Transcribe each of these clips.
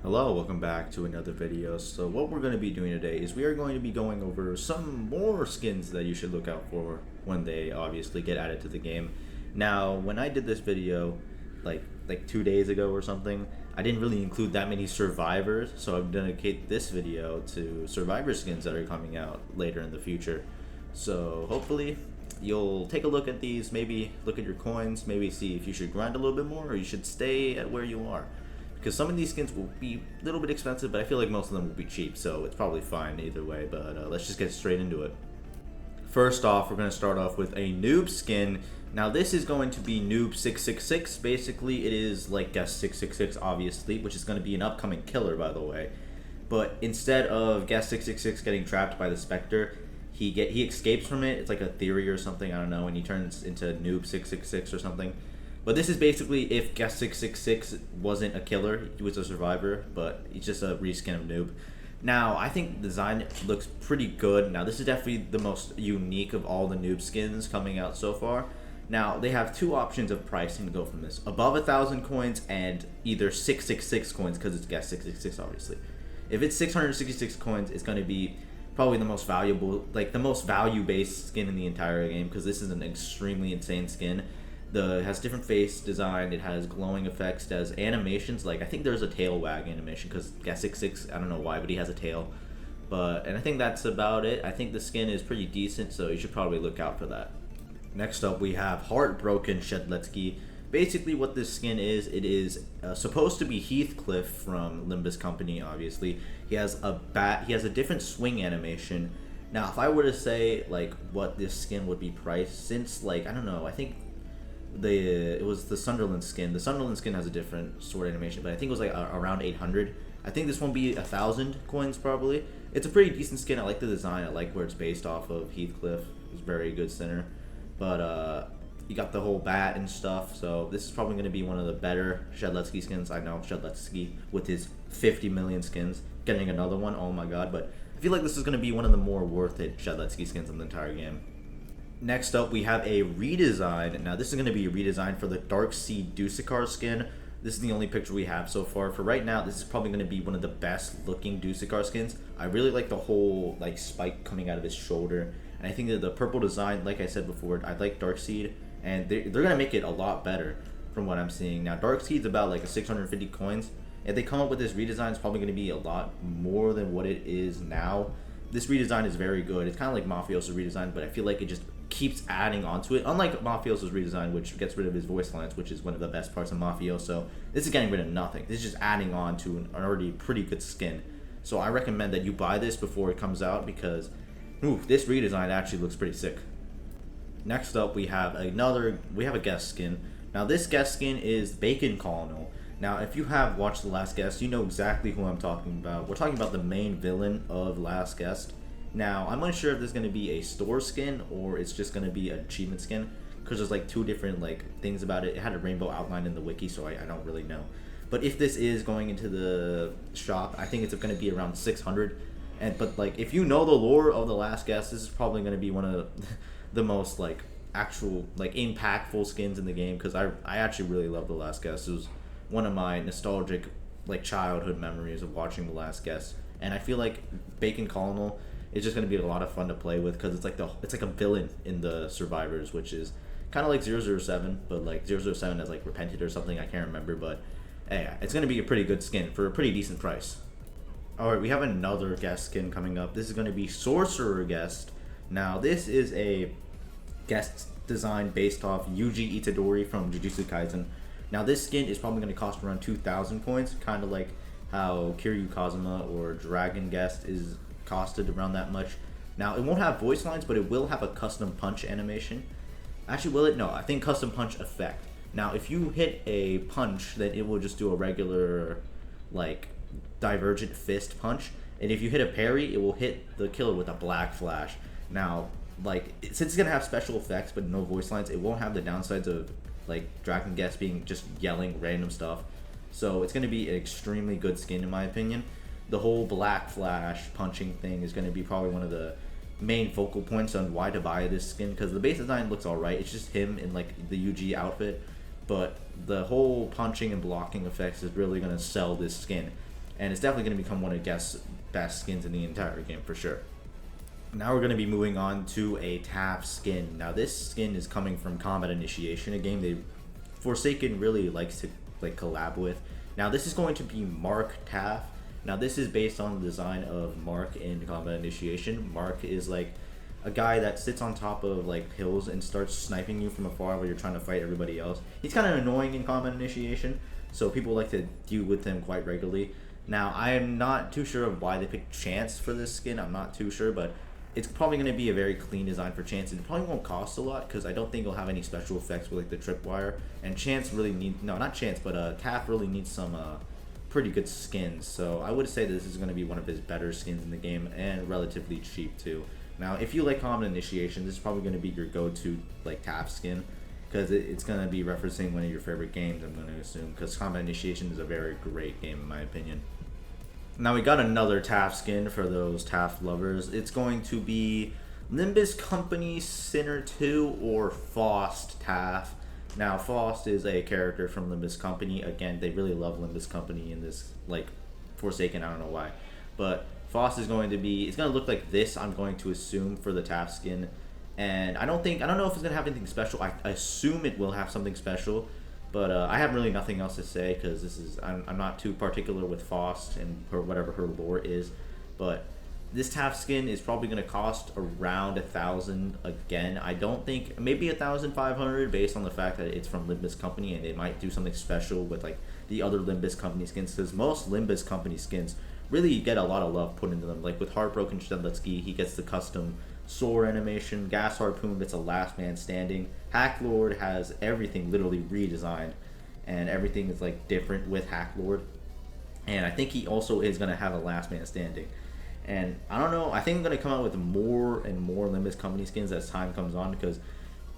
Hello, welcome back to another video. So what we're going to be doing today is we are going to be going over some more skins that you should look out for when they obviously get added to the game. Now, when I did this video like 2 days ago or something, I didn't really include that many survivors, so I've dedicated this video to survivor skins that are coming out later in the future. So hopefully you'll take a look at these, maybe look at your coins, maybe see if you should grind a little bit more or you should stay at where you are. Because some of these skins will be a little bit expensive, but I feel like most of them will be cheap, so it's probably fine either way. But let's just get straight into it. First off, we're going to start off with a noob skin. Now this is going to be Noob 666. Basically, it is like Guest 666, obviously, which is going to be an upcoming killer, by the way. But instead of Guest 666 getting trapped by the Spectre, he escapes from it. It's like a theory or something, I don't know, and he turns into Noob 666 or something. But this is basically if Guest 666 wasn't a killer, he was a survivor, but he's just a reskin of Noob. Now, I think the design looks pretty good. Now, this is definitely the most unique of all the Noob skins coming out so far. Now, they have two options of pricing to go from this. Above 1,000 coins and either 666 coins, because it's Guest 666, obviously. If it's 666 coins, it's going to be probably the most valuable, like the most value-based skin in the entire game, because this is an extremely insane skin. It has different face design. It has glowing effects. It has animations. Like I think there's a tail wag animation because Guest 66. I don't know why, but he has a tail. And I think that's about it. I think the skin is pretty decent, so you should probably look out for that. Next up, we have Heartbroken Shedletsky. Basically, what this skin is, it is supposed to be Heathcliff from Limbus Company. Obviously, he has a bat. He has a different swing animation. Now, if I were to say like what this skin would be priced, since like I don't know, I think it was the Sunderland skin. The Sunderland skin has a different sword animation, but I think it was like around 800. I think this won't be 1,000 coins probably. It's a pretty decent skin. I like the design. I like where it's based off of Heathcliff. It's very good center, but you got the whole bat and stuff. So this is probably going to be one of the better Shedletsky skins. I know Shedletsky with his 50 million skins getting another one. Oh my god! But I feel like this is going to be one of the more worth it Shedletsky skins in the entire game. Next up, we have a redesign. Now, this is going to be a redesign for the Darkseid Dusukar skin. This is the only picture we have so far. For right now, this is probably going to be one of the best looking Dusukar skins. I really like the whole like spike coming out of his shoulder. And I think that the purple design, like I said before, I like Darkseid. And they're going to make it a lot better from what I'm seeing. Now, Darkseid's about like a 650 coins. If they come up with this redesign, it's probably going to be a lot more than what it is now. This redesign is very good. It's kind of like Mafioso's redesign, but I feel like it just keeps adding onto it. Unlike Mafioso's redesign, which gets rid of his voice lines, which is one of the best parts of Mafioso, this is getting rid of nothing. This is just adding on to an already pretty good skin. So I recommend that you buy this before it comes out because this redesign actually looks pretty sick. Next up, we have a guest skin. Now this guest skin is Bacon Colonel. Now, if you have watched The Last Guest, you know exactly who I'm talking about. We're talking about the main villain of Last Guest. Now, I'm unsure if there's going to be a store skin or it's just going to be an achievement skin because there's like two different like things about it. It had a rainbow outline in the wiki, so I don't really know. But if this is going into the shop, I think it's going to be around 600. But like if you know the lore of The Last Guest, this is probably going to be one of the most like actual like impactful skins in the game because I actually really love The Last Guest. It was one of my nostalgic like childhood memories of watching The Last Guest, and I feel like Bacon Colonel is just going to be a lot of fun to play with because it's like a villain in the survivors, which is kind of like 007, but like 007 has like repented or something, I can't remember, but yeah, it's going to be a pretty good skin for a pretty decent price. Alright, we have another guest skin coming up. This is going to be Sorcerer Guest. Now this is a guest design based off Yuji Itadori from Jujutsu Kaisen. Now this skin is probably going to cost around 2,000 coins, kind of like how Kiryu Kazuma or Dragon Guest is costed around that much. Now it won't have voice lines, but it will have a custom punch animation. Actually, will it? No, I think custom punch effect. Now if you hit a punch, then it will just do a regular like divergent fist punch, and if you hit a parry, it will hit the killer with a black flash. Now like since it's gonna have special effects but no voice lines, it won't have the downsides of like Dragon Guest being just yelling random stuff. So it's going to be an extremely good skin in my opinion. The whole black flash punching thing is going to be probably one of the main focal points on why to buy this skin because the base design looks alright. It's just him in like the UG outfit, but the whole punching and blocking effects is really going to sell this skin. and it's definitely going to become one of the best skins in the entire game for sure. Now we're going to be moving on to a Taff skin. Now this skin is coming from Combat Initiation, a game they Forsaken really likes to like collab with. Now this is going to be Mark Taff. Now this is based on the design of Mark in Combat Initiation. Mark is like a guy that sits on top of like hills and starts sniping you from afar while you're trying to fight everybody else. He's kind of annoying in Combat Initiation, so people like to deal with him quite regularly. Now I am not too sure of why they picked Chance for this skin. I'm not too sure, but it's probably going to be a very clean design for Chance. It probably won't cost a lot because I don't think it'll have any special effects with like the tripwire. And Chance really needs, no, not Chance, but Taff really needs some pretty good skins. So I would say this is going to be one of his better skins in the game and relatively cheap too. Now, if you like Combat Initiation, this is probably going to be your go-to like Taff skin because it's going to be referencing one of your favorite games, I'm going to assume, because Combat Initiation is a very great game in my opinion. Now we got another Taff skin for those Taff lovers. It's going to be Limbus Company Sinner 2 or Faust Taff. Now Faust is a character from Limbus Company. Again, they really love Limbus Company in this like Forsaken, I don't know why. But Faust is going to be, it's going to look like this, I'm going to assume, for the Taff skin. And I don't know if it's going to have anything special. I assume it will have something special. But I have really nothing else to say because I'm not too particular with Faust and whatever her lore is. But this Taff skin is probably going to cost around 1,000 again. I don't think, maybe 1,500 based on the fact that it's from Limbus Company and they might do something special with like the other Limbus Company skins, because most Limbus Company skins really get a lot of love put into them. Like with Heartbroken Streletsky, he gets the custom sword animation. Gas Harpoon gets a last man standing. Hacklord has everything literally redesigned, and everything is like different with Hacklord. And I think he also is going to have a last man standing. And I don't know, I think I'm going to come out with more and more Limbus Company skins as time comes on, because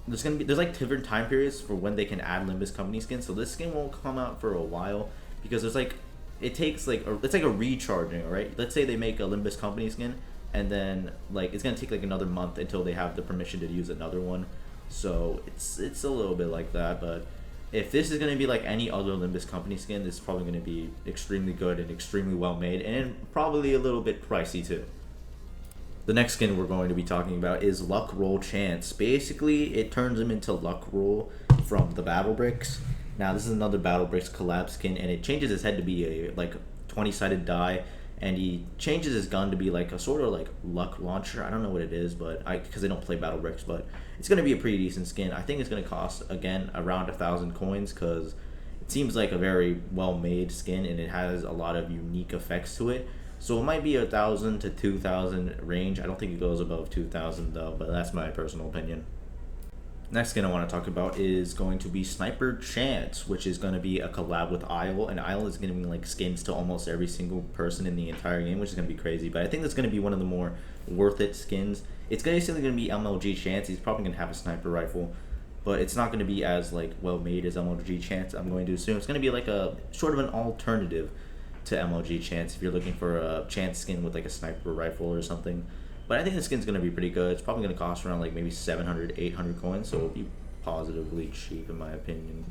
there's like different time periods for when they can add Limbus Company skins. So this skin won't come out for a while because there's like, it takes like it's like a recharging, right? Let's say they make a Limbus Company skin, and then like it's gonna take like another month until they have the permission to use another one. So it's a little bit like that. But if this is gonna be like any other Limbus Company skin, this is probably gonna be extremely good and extremely well made, and probably a little bit pricey too. The next skin we're going to be talking about is Luck Roll Chance. Basically, it turns him into Luck Roll from the Battle Bricks. Now this is another Battle Bricks collab skin, and it changes his head to be a like 20-sided die, and he changes his gun to be like a sort of like luck launcher. I don't know what it is, but because I don't play Battle Bricks, but it's gonna be a pretty decent skin. I think it's gonna cost again around 1,000 coins because it seems like a very well made skin and it has a lot of unique effects to it. So it might be 1,000 to 2,000 range. I don't think it goes above 2,000 though, but that's my personal opinion. Next skin I want to talk about is going to be Sniper Chance, which is going to be a collab with Isle, and Isle is going to be like skins to almost every single person in the entire game, which is going to be crazy. But I think that's going to be one of the more worth it skins. It's basically going to be MLG Chance. He's probably going to have a sniper rifle, but it's not going to be as like well made as MLG Chance. I'm going to assume it's going to be like a sort of an alternative to MLG Chance if you're looking for a Chance skin with like a sniper rifle or something. But I think the skin's going to be pretty good. It's probably going to cost around like maybe 700, 800 coins, so it'll be positively cheap in my opinion.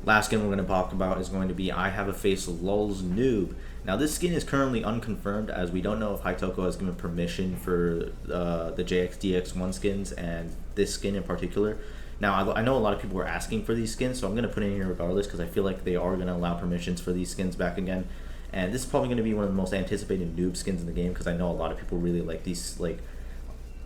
Last skin we're going to talk about is going to be I Have a Face Lulz Noob. Now this skin is currently unconfirmed, as we don't know if Hytoko has given permission for the JXDX1 skins and this skin in particular. Now I know a lot of people were asking for these skins, so I'm going to put it in here regardless because I feel like they are going to allow permissions for these skins back again. And this is probably going to be one of the most anticipated noob skins in the game because I know a lot of people really like these like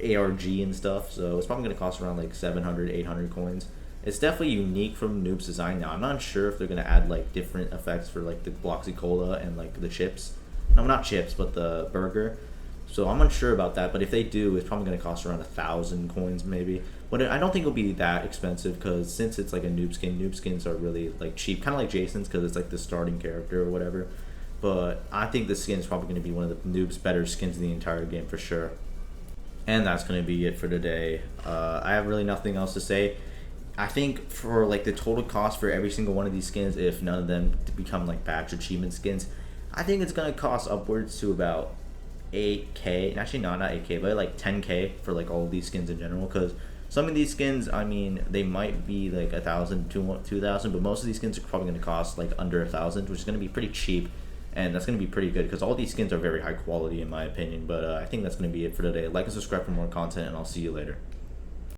ARG and stuff. So it's probably going to cost around like 700, 800 coins. It's definitely unique from Noob's design. Now I'm not sure if they're going to add like different effects for like the Bloxy Cola and like the chips. No, not chips, but the burger. So I'm unsure about that. But if they do, it's probably going to cost around 1,000 coins maybe. But I don't think it'll be that expensive because since it's like a noob skins are really like cheap, kind of like Jason's because it's like the starting character or whatever. But I think this skin is probably going to be one of the noob's better skins in the entire game for sure. And that's going to be it for today. I have really nothing else to say. I think for like the total cost for every single one of these skins, if none of them become like badge achievement skins, I think it's going to cost upwards to about 8k. Actually, no, not 8k, but like 10k for like all of these skins in general. Because some of these skins, I mean, they might be like 1,000, 2,000, but most of these skins are probably going to cost like under 1,000, which is going to be pretty cheap. and that's going to be pretty good because all these skins are very high quality in my opinion. But I think that's going to be it for today. Like and subscribe for more content, and I'll see you later.